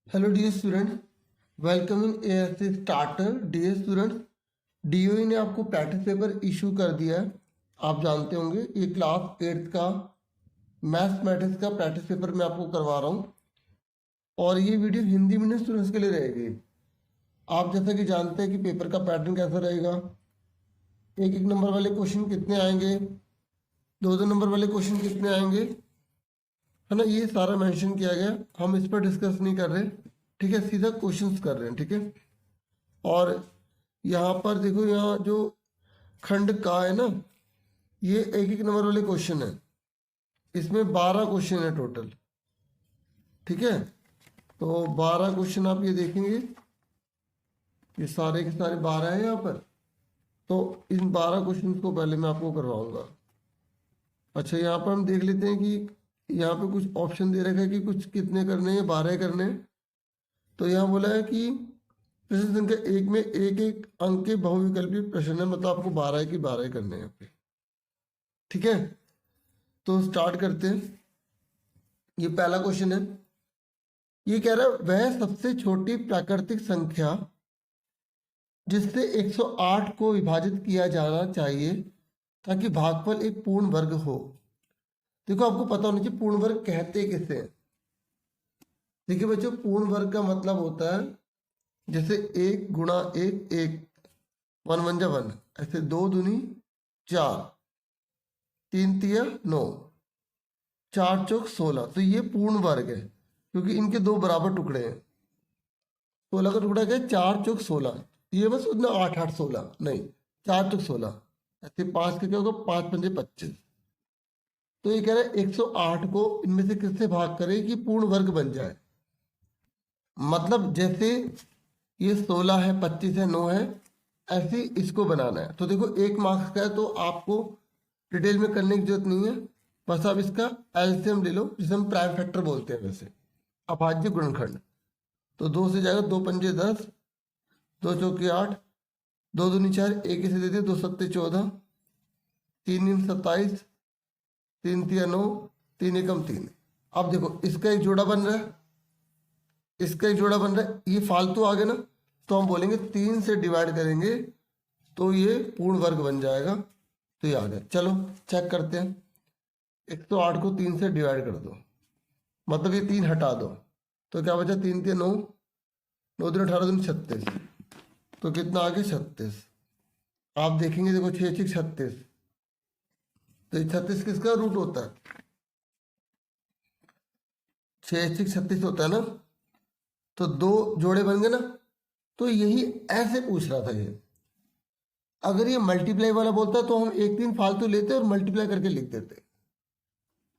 Hello dear students, welcome in ASC starter. Dear students, DOE ने आपको practice paper issue कर दिया है। आप जानते होंगे ये क्लास 8th का मैथमेटिक्स का प्रैक्टिस पेपर मैं आपको करवा रहा हूँ और ये वीडियो हिंदी मीडियम स्टूडेंट्स के लिए रहेगी। आप जैसा कि जानते हैं कि पेपर का पैटर्न कैसा रहेगा, एक एक नंबर वाले क्वेश्चन कितने आएंगे, दो दो नंबर वाले क्वेश्चन कितने आएंगे, है ना, ये सारा मेंशन किया गया। हम इस पर डिस्कस नहीं कर रहे, ठीक है, सीधा क्वेश्चंस कर रहे हैं, ठीक है। और यहाँ पर देखो, यहाँ जो खंड का है ना, ये एक एक नंबर वाले क्वेश्चन है। इसमें 12 क्वेश्चन है टोटल, ठीक है। तो 12 क्वेश्चन आप ये देखेंगे, ये सारे के सारे 12 है यहाँ पर। तो इन 12 क्वेश्चन को पहले मैं आपको करवाऊंगा। अच्छा, यहाँ पर हम देख लेते हैं कि यहाँ पे कुछ ऑप्शन दे रखा है कि कुछ कितने करने हैं, 12 करने हैं। तो यहाँ बोला है कि प्रश्न संख्या 1 में एक एक अंक के बहुविकल्पी प्रश्न है, मतलब आपको 12 की 12 करने हैं यहाँ पे, ठीक है। तो स्टार्ट करते हैं। ये पहला क्वेश्चन है। ये कह रहा है वह सबसे छोटी प्राकृतिक संख्या जिससे 108 को विभाजित किया जाना चाहिए ताकि भागफल एक पूर्ण वर्ग हो। देखो, आपको पता होना चाहिए पूर्ण वर्ग कहते किसे हैं। देखिए बच्चों, पूर्ण वर्ग का मतलब होता है जैसे 1 गुणा 1 1, 1 1 जा 1, ऐसे 2 दूनी 4, 3 तिया 9, 4 चौक 16। तो ये पूर्ण वर्ग है क्योंकि इनके दो बराबर टुकड़े हैं। 16 का टुकड़ा क्या है? 4 चौक 16। ये बस उतना 8 8 16 नहीं, 4 चौक 16। ऐसे 5 का क्या होगा? 5 पंजे 25। तो ये कह रहा है 108 को इनमें से किससे भाग करें कि पूर्ण वर्ग बन जाए। मतलब जैसे ये 16 है, 25 है, 9 है, ऐसे इसको बनाना है। तो देखो, 1 मार्क्स का है तो आपको डिटेल में करने की जरूरत नहीं है, बस आप इसका एलसीएम ले लो, जिसे हम प्राइम फैक्टर बोलते हैं वैसे, अभाज्य गुणनखंड। तो 2 से जाएगा, 2 पंजे 10, 2 चौके 8, 2 दूनी 4, एक इसे दे दिए, 2 सत्ते 14, 3 नीम 27, 3 तिया 9, 3 एकम 3। अब देखो, इसका एक जोड़ा बन रहा है, इसका एक जोड़ा बन रहा है, ये फालतू आ गया ना, तो हम बोलेंगे 3 से डिवाइड करेंगे तो ये पूर्ण वर्ग बन जाएगा। तो ये आ गया। चलो चेक करते हैं। 108 को 3 से डिवाइड कर दो, मतलब ये 3 हटा दो, तो क्या बचा? 3 3 9, 9 3 18 दिन 36। तो कितना आ गया? 36। आप देखेंगे, देखो 6 6 36। तो ये 36 किसका रूट होता है? 6 6 36 होता है ना। तो दो जोड़े बन गए ना। तो यही ऐसे पूछ रहा था ये। अगर ये मल्टीप्लाई वाला बोलता तो हम एक 3 फालतू लेते और मल्टीप्लाई करके लिख देते।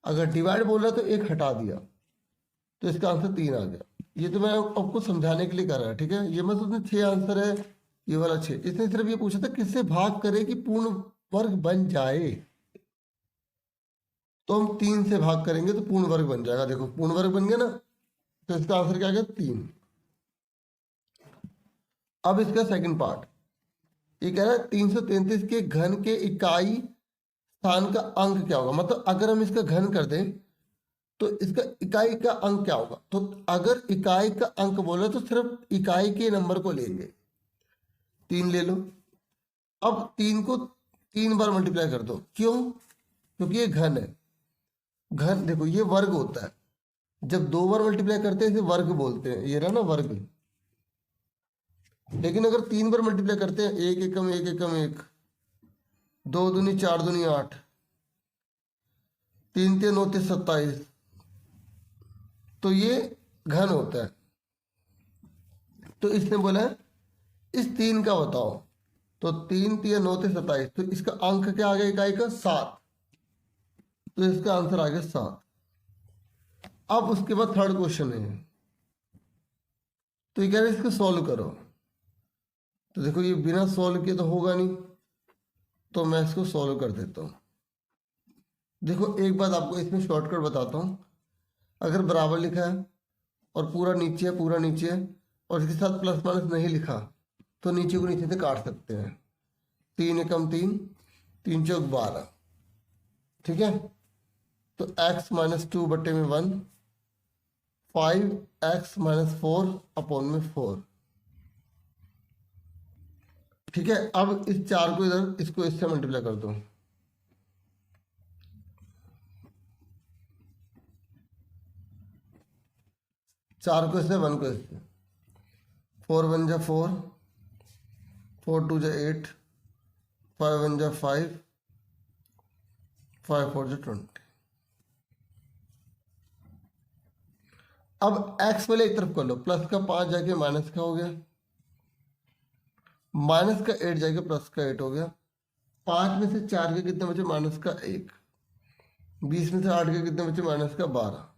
अगर डिवाइड बोल रहा तो एक हटा दिया, तो इसका आंसर 3 आ गया। ये तो मैं आपको समझाने के लिए कर रहा है, ठीक है। ये मतलब उसमें 6 आंसर है, ये वाला 6। इसने सिर्फ ये पूछा था किससे भाग करे कि पूर्ण वर्ग बन जाए। तो हम 3 से भाग करेंगे तो पूर्ण वर्ग बन जाएगा। देखो, पूर्ण वर्ग बन गया ना, तो इसका आंसर क्या आ गया? 3। अब इसका सेकंड पार्ट, ये कह रहा है 333 के घन के इकाई स्थान का अंक क्या होगा। मतलब अगर हम इसका घन कर दें तो इसका इकाई का अंक क्या होगा। तो अगर इकाई का अंक बोले तो सिर्फ इकाई के नंबर को लेंगे। 3 ले लो। अब 3 को 3 बार मल्टीप्लाई कर दो। क्यों? क्योंकि ये घन है। घन देखो, ये वर्ग होता है। जब 2 बार मल्टीप्लाई करते हैं इसे वर्ग बोलते हैं, ये रहा ना वर्ग। लेकिन अगर 3 बार मल्टीप्लाई करते हैं, एक एकम एक एकम एक, 2 दूनी 4 दूनी 8, 3 3 9 27, तो ये घन होता है। तो इसने बोला है इस 3 का बताओ। तो 3 3 9 27, तो इसका अंक क्या आ गया इकाई का? 7। तो इसका आंसर आ गया 7। अब उसके बाद थर्ड क्वेश्चन है। तो ये कह रहे हैं इसको सॉल्व करो। तो देखो, ये बिना सॉल्व किए तो होगा नहीं, तो मैं इसको सॉल्व कर देता हूँ। देखो, एक बात आपको इसमें शॉर्टकट बताता हूँ। अगर बराबर लिखा है और पूरा नीचे है, पूरा नीचे है, और इसके साथ प्लस माइनस नहीं लिखा, तो नीचे को नीचे से काट सकते हैं। 3 एकम 3, 3 चौक 12, ठीक है। तो x -2 बटे में 1, 5x-4/4। ठीक है, अब इस 4 को इधर इसको इससे मल्टीप्लाई कर दो। चार को इससे, 1 को इससे, 4 1 जा 4, 4 2 जा 8, 5 1 जा 5, 5 4 जा 20। अब x वाले एक तरफ कर लो, प्लस का 5 जाके माइनस का हो गया, माइनस का 8 जाके प्लस का 8 हो गया। 5 में से 4 के कितने बचे? माइनस का 1। 20 में से 8 के कितने बचे? माइनस का 12।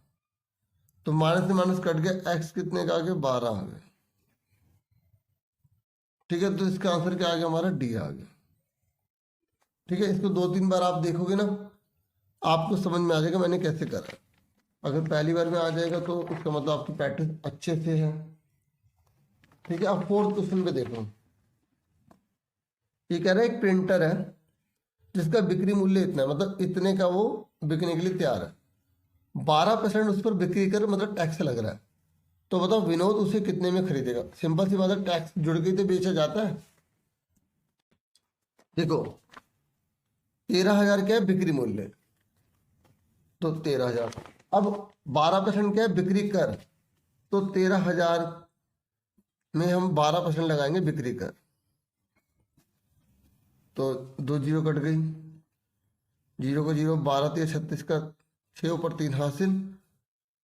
तो माइनस से माइनस कट गया, x कितने का आ गया? 12 आ गया। ठीक है, तो इसका आंसर क्या आ गया? हमारा डी आ गया। ठीक है, इसको 2-3 बार आप देखोगे ना, आपको समझ में आ जाएगा मैंने कैसे करा। अगर पहली बार में आ जाएगा तो इसका मतलब आपकी प्रैक्टिस अच्छे से है। ठीक है, अब 4th क्वेश्चन पे देखो। ये कह रहा है एक प्रिंटर है जिसका बिक्री मूल्य इतना है, मतलब इतने का वो बिकने के लिए तैयार है। 12% उस पर बिक्री कर मतलब टैक्स लग रहा है। तो बताओ विनोद उसे कितने में खरीदेगा? सिंपल सी बात है, टैक्स जुड़ के तो बेचा जाता है। देखो 13,000 क्या है बिक्री मूल्य, तो 13,000। अब 12% क्या है बिक्री कर, तो 13,000 में हम 12% लगाएंगे बिक्री कर, तो 2 जीरो कट गई, 0 को 0, 12 3 36 का 6 ऊपर 3 हासिल,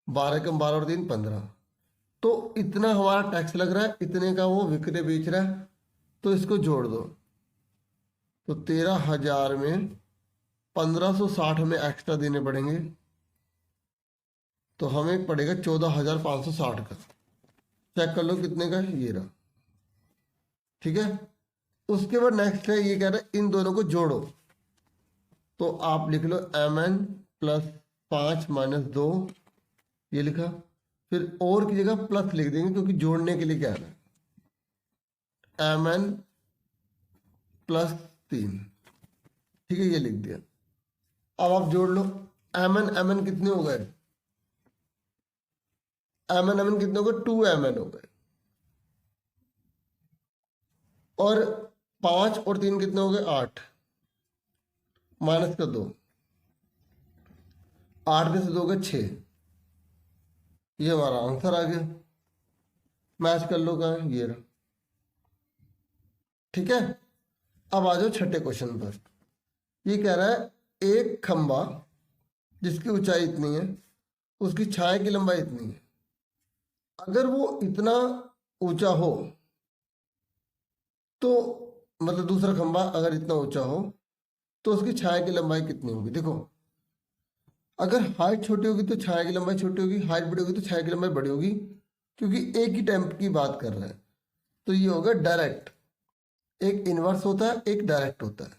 12 कम 12 और 3 15। तो इतना हमारा टैक्स लग रहा है, इतने का वो विक्रय बेच रहा है, तो इसको जोड़ दो। तो 13,000 में 1560 हमें एक्स्ट्रा देने पड़ेंगे, तो हमें पड़ेगा 14,560 का। चेक कर लो कितने का है, ये रहा। ठीक है, उसके बाद नेक्स्ट है, ये कह रहा है इन दोनों को जोड़ो। तो आप लिख लो mn प्लस 5 माइनस 2, ये लिखा। फिर और की जगह प्लस लिख देंगे क्योंकि जोड़ने के लिए क्या है, mn प्लस 3। ठीक है, ये लिख दिया। अब आप जोड़ लो, mn कितने हो गए? mn कितने हो गए? 2mn हो गए। और 5 और 3 कितने हो गए? 8, माइनस का 2, 8 में से 2 गए 6। ये हमारा आंसर आ गया। मैच कर लो, कहाँ है? ये रहा। ठीक है, अब आ जाओ छठे क्वेश्चन पर। ये कह रहा है एक खंबा जिसकी ऊंचाई इतनी है, उसकी छाया की लंबाई इतनी है। अगर वो इतना ऊंचा हो तो मतलब दूसरा खंबा अगर इतना ऊंचा हो तो उसकी छाया की लंबाई कितनी होगी? देखो अगर हाइट छोटी होगी तो छाया की लंबाई छोटी होगी, हाइट बड़ी होगी तो छाया की लंबाई बड़ी होगी, क्योंकि एक ही टाइम की बात कर रहे हैं। तो ये होगा डायरेक्ट। एक इनवर्स होता है, एक डायरेक्ट होता है,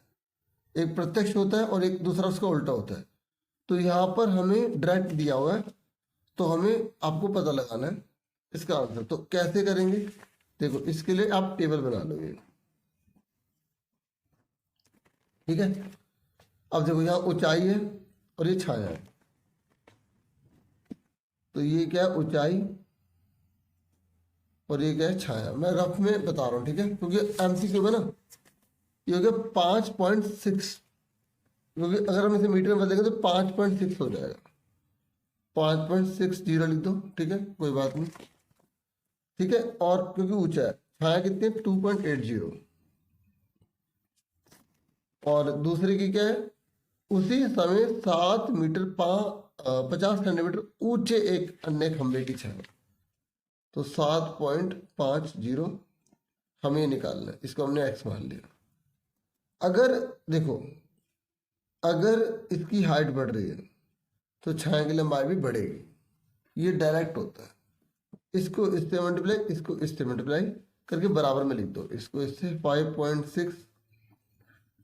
एक प्रत्यक्ष होता है और एक दूसरा उसका उल्टा होता है। तो यहाँ पर हमें डायरेक्ट दिया हुआ है, तो हमें आपको पता लगाना है इसका आंसर। तो कैसे करेंगे? देखो इसके लिए आप टेबल बना लो ये। ठीक है, अब देखो यहाँ ऊंचाई है और ये छाया है, तो ये क्या है? ऊंचाई, और ये क्या है? छाया। मैं रफ में बता रहा हूँ, ठीक है, क्योंकि एमसीक्यू है ना। ये हो गया 5.6, क्योंकि अगर हम इसे मीटर में बदलेंगे तो 5.6 हो जाएगा। 5.60 लिख दो, ठीक है, कोई बात नहीं। ठीक है, और क्योंकि ऊंचा है, छाया कितनी है? 2.80। और दूसरे की क्या है? उसी समय 7 मीटर 50 सेंटीमीटर ऊंचे एक अन्य खंबे की छाया। तो 7.50 हमें निकालना है, इसको हमने एक्स मान लिया। अगर देखो अगर इसकी हाइट बढ़ रही है तो छाया की लंबाई भी बढ़ेगी। ये डायरेक्ट होता है। इसको इससे मल्टीप्लाई, इसको इससे मल्टीप्लाई करके बराबर में लिख दो। इसको इससे 5.6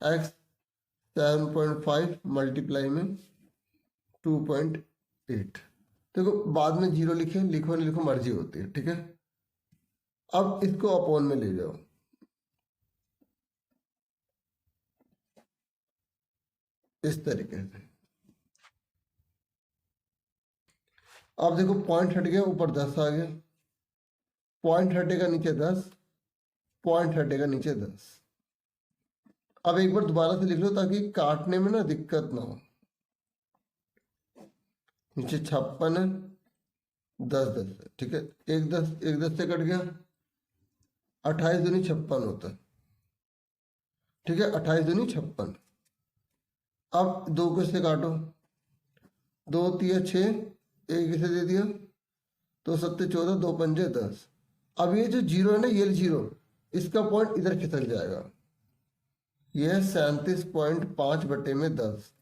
एक्स 7.5 मल्टीप्लाई में 2.8। देखो बाद में जीरो लिखे, लिखो नहीं लिखो मर्जी होती है। ठीक है, अब इसको अपॉन में ले जाओ, इस तरीके से। अब देखो पॉइंट हट गया, ऊपर 10 आ गया, पॉइंट हटेगा नीचे 10, पॉइंट हटेगा नीचे 10। अब एक बार दोबारा से लिख लो ताकि काटने में ना दिक्कत ना हो। नीचे 56 है, 10 10 है, ठीक है, एक 10 से कट गया, 28 दूनी 56 होता है, ठीक है, 28 दूनी 56। अब 2 को इससे काटो, 2 3 6, एक इसे दे दिया, 2 7 14, 2 5 10। अब ये जो जीरो है ना, ये जीरो, इसका पॉइंट इधर खिसक जाएगा, यह 37.5/10।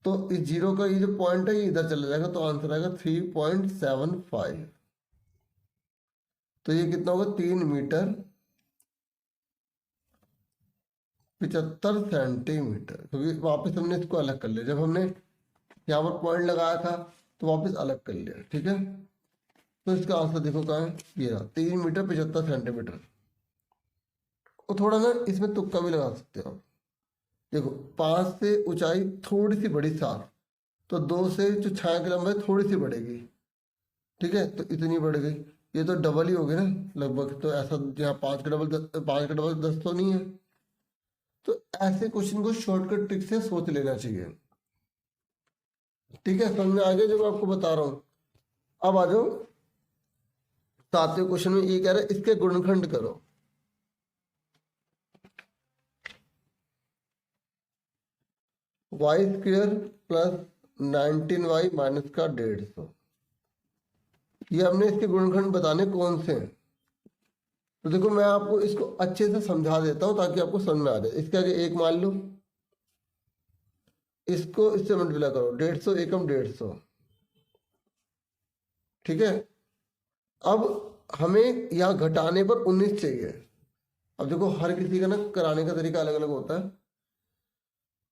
तो इस जीरो का ये जो पॉइंट है ये इधर चला जाएगा, तो आंसर आएगा 3.75। तो ये कितना होगा, 3 मीटर 75 सेंटीमीटर, क्योंकि वापस हमने इसको अलग कर लिया, जब हमने यहाँ पर पॉइंट लगाया था तो वापस अलग कर लिया, ठीक है। तो इसका आंसर देखो कहाँ है, ये रहा, 3 मीटर 75 सेंटीमीटर। और थोड़ा ना इसमें तुक्का भी लगा सकते हो आप। देखो 5 से ऊंचाई थोड़ी सी बड़ी 7, तो 2 से जो छाया की लंबाई थोड़ी सी बढ़ेगी, ठीक है, तो इतनी बढ़ गई, ये तो डबल ही हो गई ना लगभग। तो ऐसा यहाँ 5 का डबल 5 का डबल 10 तो नहीं है। तो ऐसे क्वेश्चन को शॉर्टकट ट्रिक से सोच लेना चाहिए, ठीक है, समझ में आ गया जो मैं आपको बता रहा हूँ। अब आ जाओ 7वें क्वेश्चन में, ये कह रहा है इसके गुणनखंड करो। y² प्लस 19y माइनस का 150, ये हमने इसके गुणनखंड बताने कौन से हैं। तो देखो मैं आपको इसको अच्छे से समझा देता हूं ताकि आपको समझ में आ जाए। इसके आगे 1 मान लो, इसको इससे मल्टीप्लाई करो, 150 एकम 150, ठीक है। अब हमें यहाँ घटाने पर 19 चाहिए। अब देखो हर किसी का ना कराने का तरीका अलग अलग होता है,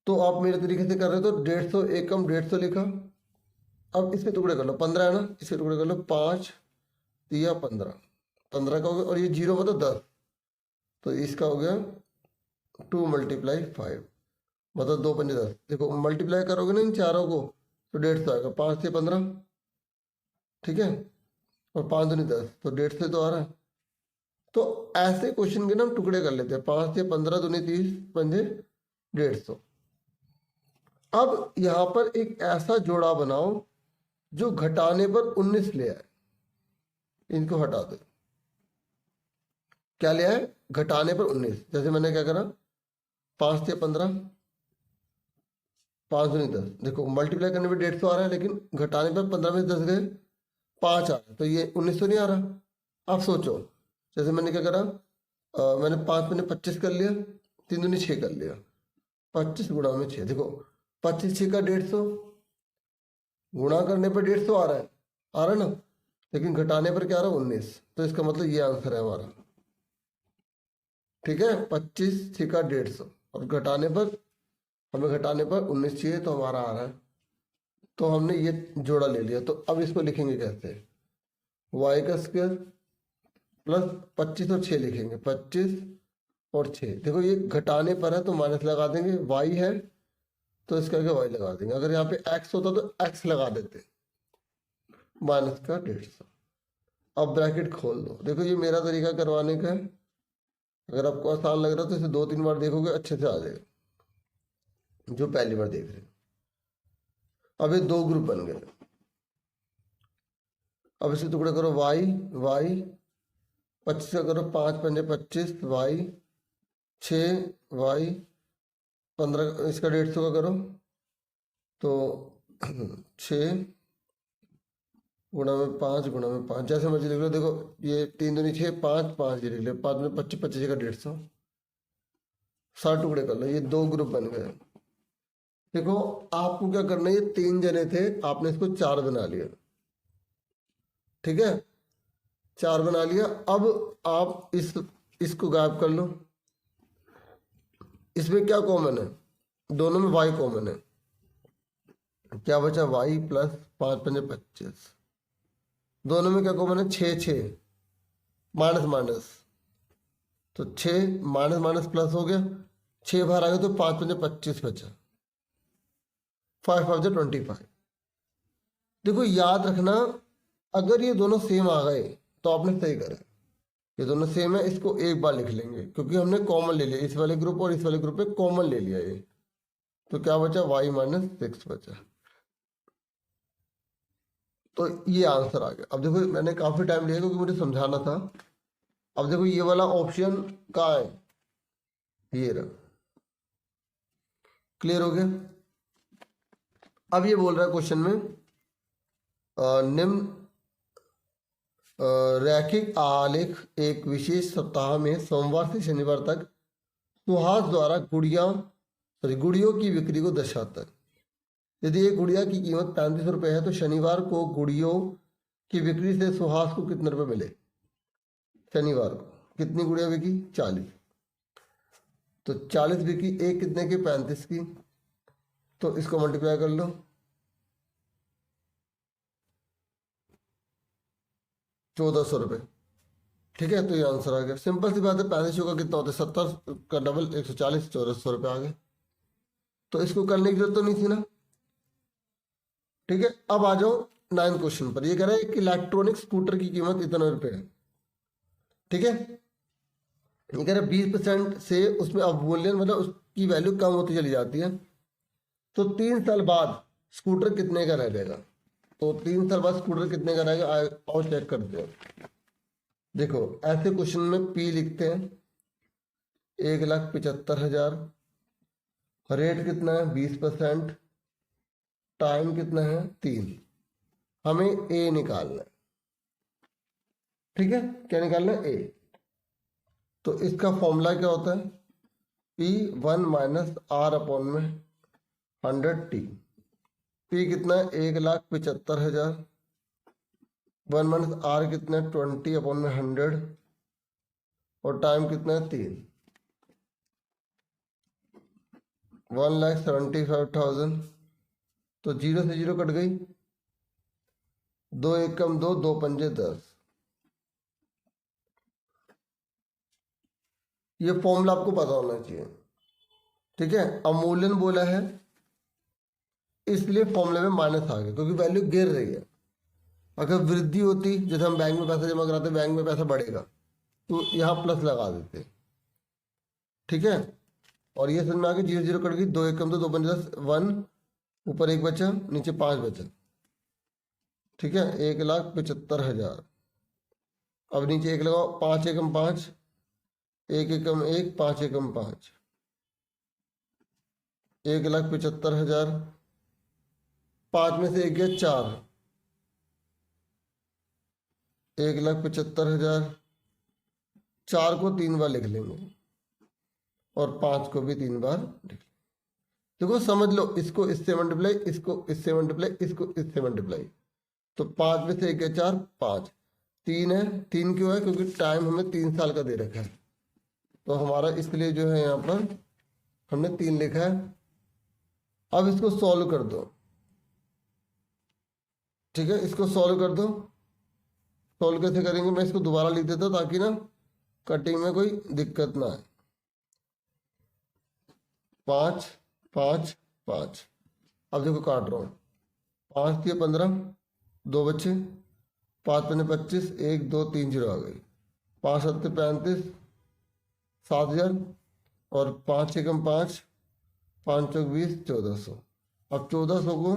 तो आप मेरे तरीके से कर रहे हो तो 150 एकम 150 लिखा। अब इसके टुकड़े कर लो, 15 है ना, इसके टुकड़े कर लो, 5 3 15, 15 का हो गया, और ये 0 मतलब 10, तो इसका हो गया 2 × 5, मतलब 2 5 10। देखो मल्टीप्लाई करोगे ना इन चारों को तो 150 आएगा, 5 से 15, ठीक है, और 5 दूनी 10, तो 150 तो आ रहा है। तो ऐसे क्वेश्चन के ना हम टुकड़े कर लेते हैं, 5 से 15 दूनी 30, 5 150। अब यहाँ पर एक ऐसा जोड़ा बनाओ जो घटाने पर 19 ले आए, इनको हटा दो। क्या ले आए, घटाने पर 19। जैसे मैंने क्या करा, 5 से 15, 5 दूनी 10, देखो मल्टीप्लाई करने पर 150 आ रहा है, लेकिन घटाने पर 15 में 10 गए, 5 आ रहा है, तो ये 19 तो नहीं आ रहा। आप सोचो, जैसे मैंने क्या करा, मैंने 5 मैंने 25 कर लिया, 3 दूनी 6 कर लिया, 25 गुणा में 6, देखो 25 6 का 150, गुणा करने पर 150 आ रहा है ना, लेकिन घटाने पर क्या आ रहा है, 19। तो इसका मतलब ये आंसर है हमारा, ठीक है, 25 6 का 150, और घटाने पर हमें घटाने पर 19 चाहिए, तो हमारा आ रहा है। तो हमने ये जोड़ा ले लिया। तो अब इसको लिखेंगे कैसे, y² प्लस 25 और 6 लिखेंगे, 25 और 6। देखो ये घटाने पर है तो माइनस लगा देंगे, y है तो इसका आगे y लगा देंगे। अगर यहाँ पे x होता तो x लगा देते, माइनस का 150। अब ब्रैकेट खोल दो। देखो ये मेरा तरीका करवाने का है, अगर आपको आसान लग रहा है तो इसे 2 3 बार देखोगे अच्छे से आ जाएगा, जो पहली बार देख रहे हैं। अब ये 2 ग्रुप बन गए। अब इसे टुकड़े करो, y 25 का करो, 5 5 25, y 6 y 15, इसका 150 का करो तो 6 गुणा में 5 गुणा में 5, जैसे मर्जी लिख लो। देखो ये 3 दूनी 6, 5 5 ये लिख लो, 5 में 25 25 का 150, 60 टुकड़े कर लो, ये 2 ग्रुप बन गए। देखो आपको क्या करना है, ये 3 जने थे, आपने इसको 4 बना लिया, ठीक है, 4 बना लिया। अब आप इसको गायब कर लो। इसमें क्या कॉमन है, दोनों में y कॉमन है, क्या बचा, y प्लस 5 5 25, दोनों में क्या कॉमन है, 6 6, माइनस माइनस, तो 6 माइनस माइनस प्लस हो गया, 6 बाहर आ गया तो 5 5 25 बचा, 5 5 25। देखो याद रखना, अगर ये दोनों सेम आ गए तो आपने सही करा। ये दोनों सेम है, इसको एक बार लिख लेंगे क्योंकि हमने कॉमन ले लिया, इस वाले ग्रुप और इस वाले ग्रुप पे कॉमन ले लिया ये। तो क्या बचा, y-6 बचा। तो ये आंसर आ गया। अब देखो मैंने काफी टाइम लिया क्योंकि मुझे समझाना था। अब देखो ये वाला ऑप्शन कहाँ है, ये रहा। क्लियर हो गया। अब ये बोल रहा है क्वेश्चन में निम्न रैखिक आलेख एक विशेष सप्ताह में सोमवार से शनिवार तक सुहास द्वारा गुड़ियों की बिक्री को दर्शाता है। यदि एक गुड़िया की कीमत 35 रुपये है तो शनिवार को गुड़ियों की बिक्री से सुहास को कितने रुपए मिले। शनिवार को कितनी गुड़िया बिकी, 40। तो 40 बिकी, एक कितने की, 35 की। तो इसको मल्टीप्लाई कर लो, 1400 रुपये। ठीक है, तो ये आंसर आ गया। सिंपल सी बात है, 35 का कितना होता है, 70 का डबल 140, 1400 रुपये आ गए। तो इसको करने की जरूरत तो नहीं थी ना। ठीक है, अब आ जाओ 9 क्वेश्चन पर। ये कह रहा है कि इलेक्ट्रॉनिक स्कूटर की कीमत इतने रुपए है। ठीक है, ये कह रहा है 20% से उसमें अवमूल्यन, मतलब उसकी वैल्यू कम होती चली जाती है। तो 3 साल बाद स्कूटर कितने का रह जाएगा। तो 3 साल बाद स्कूटर कितने का रहेगा, आओ चेक करते हैं। देखो ऐसे क्वेश्चन में P लिखते हैं, 1,75,000। रेट कितना है, 20%। टाइम कितना है, 3। हमें A निकालना है। ठीक है, क्या निकालना है, A। तो इसका फॉर्मूला क्या होता है, P1 - R/100T। P कितना है, 1,75,000। 1 - R कितना है, 20/100। और टाइम कितना है, 3। 1,75,000। तो 0 से 0 कट गई, 2 एकम 2, 2 पंजे 10। ये फॉर्मूला आपको पता होना चाहिए। ठीक है, अवमूल्यन बोला है इसलिए फॉर्मूले में माइनस आ गया क्योंकि वैल्यू गिर रही है। अगर वृद्धि होती, जैसे हम बैंक में पैसा जमा कराते, बैंक में पैसा बढ़ेगा तो यहाँ प्लस लगा देते। ठीक है, और ये समझ में आ गया, 0 0 कट गई, 2 एकम 2, 2 पंजे 10। 1 ऊपर 1 बचा, नीचे 5 बचा। ठीक है, 1,75,000। अब नीचे 1 लगाओ, 5 एकम 5, 1 एकम 1, 5 एकम 5। 1,75,000। 5 में से 1 गया 4, 1,75,000। 4 को 3 बार लिख लेंगे और 5 को भी 3 बार लिख। देखो समझ लो, इसको इससे मल्टीप्लाई, इसको इससे मल्टीप्लाई, इसको इससे मल्टीप्लाई। तो 5 में से 1 गया 4, 5। 3 है, 3 क्यों है, क्योंकि टाइम हमें 3 साल का दे रखा है। तो हमारा इसलिए जो है यहाँ पर हमने 3 लिखा है। अब इसको सॉल्व कर दो। ठीक है, इसको सॉल्व कर दो। सॉल्व कैसे करेंगे, मैं इसको दोबारा लिख देता हूँ ताकि ना कटिंग में कोई दिक्कत ना आए। 5 5 5। अब देखो काट रहा हूँ, 5 दिए 15, 2 बच्चे, 5 पन्ने 25, 1 2 3 0 आ गई। 5 7 35, 7,000। और 5 एकम 5, 5 चौक 20, 1,400। अब 1,400 को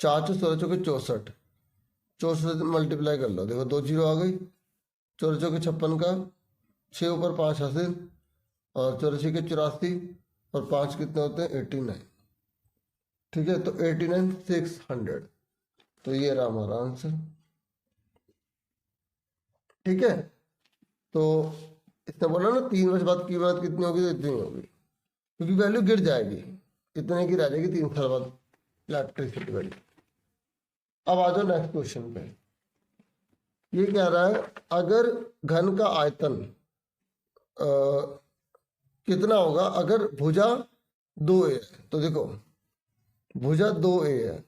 4 16 चौके 64, 64 से मल्टीप्लाई कर लो। देखो 2 0 आ गई। 4 चौके 56 का, 6 ऊपर 5 हासिल, और 84 के 84, और 5 कितने होते हैं, 89। ठीक है, तो 89,600। तो ये रहा हमारा आंसर। ठीक है, तो इसने बोला ना 3 वर्ष बाद कीमत कितनी होगी, तो इतनी होगी क्योंकि वैल्यू गिर जाएगी, इतने की रह जाएगी 3 साल बाद इलेक्ट्रिसिटी वैल्यू। अब आ जाओ नेक्स्ट क्वेश्चन पे। ये कह रहा है अगर घन का आयतन कितना होगा अगर भुजा 2a है। तो देखो भुजा 2a है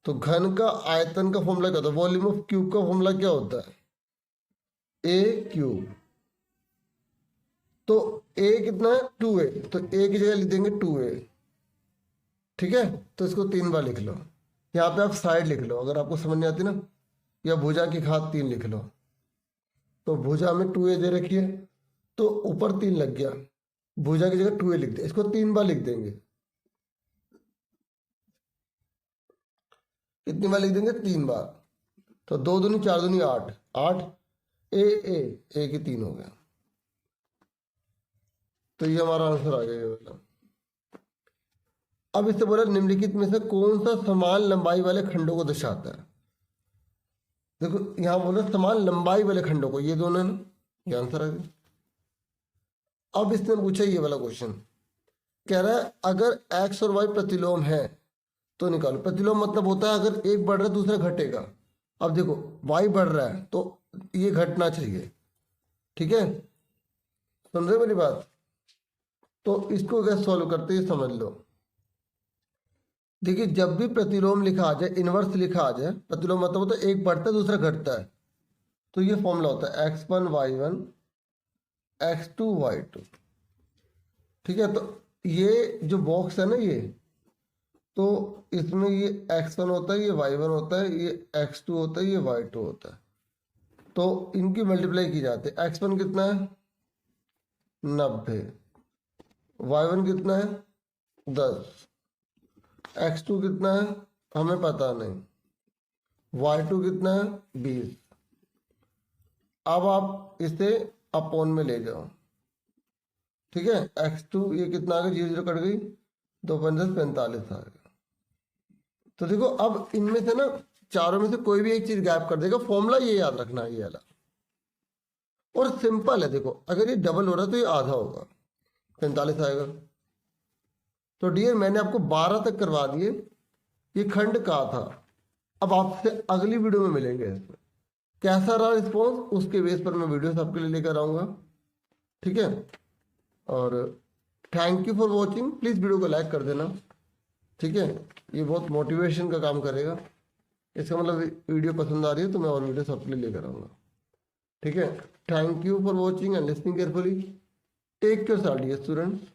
तो घन का आयतन का फॉर्मूला क्या होता है, वॉल्यूम ऑफ क्यूब का फॉर्मूला क्या होता है, a क्यूब। तो a कितना है, 2a। तो a की जगह लिख देंगे 2a। ठीक है, तो इसको 3 बार लिख लो। यहाँ पे आप साइड लिख लो अगर आपको समझ नहीं आती ना, या भुजा की घात 3 लिख लो। तो भुजा में 2a दे रखी है, तो ऊपर 3 लग गया, भुजा की जगह 2a लिख दे, इसको 3 बार लिख देंगे। कितनी बार लिख देंगे? 3 बार। तो 2 दूनी 4 दूनी 8, 8 ए की 3 हो गया। तो ये हमारा आंसर आ गया ये वाला। अब इससे बोला निम्नलिखित में से कौन सा समान लंबाई वाले खंडों को दर्शाता है। देखो यहां बोला समान लंबाई वाले खंडों को, ये दोनों है ना, ये आंसर आ गया। अब इसने पूछा ये वाला क्वेश्चन, कह रहा है अगर x और y प्रतिलोम है तो निकालो। प्रतिलोम मतलब होता है अगर एक बढ़ रहा है दूसरा घटेगा। अब देखो y बढ़ रहा है तो ये घटना चाहिए, ठीक है, सुन रहे मेरी बात। तो इसको कैसे सॉल्व करते हैं समझ लो। देखिए जब भी प्रतिलोम लिखा आ जाए, इनवर्स लिखा आ जाए, प्रतिलोम मतलब होता है एक बढ़ता है दूसरा घटता है, तो ये फॉर्मूला होता है x1 y1 x2 y2, ठीक है। तो ये जो बॉक्स है ना ये, तो इसमें ये x1 होता है, ये y1 होता है, ये x2 होता है, ये y2 होता है। तो इनकी मल्टीप्लाई की जाती है। x1 कितना है? 90, y1 कितना है? 10, x2 कितना है हमें पता नहीं, y2 कितना है? 20। अब आप इसे अपॉन में ले जाओ, ठीक है। x2 ये कितना आ गया? 0 0 कट गई, 2 5 45 आ गया। तो देखो अब इनमें से ना चारों में से कोई भी एक चीज गायब कर देगा, फॉर्मूला ये याद रखना है ये वाला। और सिंपल है, देखो अगर ये डबल हो रहा है तो ये आधा होगा, 45 आएगा। तो डियर मैंने आपको 12 तक करवा दिए, ये खंड का था। अब आपसे अगली वीडियो में मिलेंगे, इसमें कैसा रहा रिस्पॉन्स उसके बेस पर मैं वीडियोस आपके लिए लेकर आऊंगा, ठीक है। और thank you for watching, please video को लाइक कर देना, ठीक है। ये बहुत मोटिवेशन का काम करेगा, इसका मतलब वीडियो पसंद आ रही है तो मैं और वीडियोस आपके लिए लेकर आऊंगा, ठीक है। Thank you for watching and listening carefully. Take care dear students.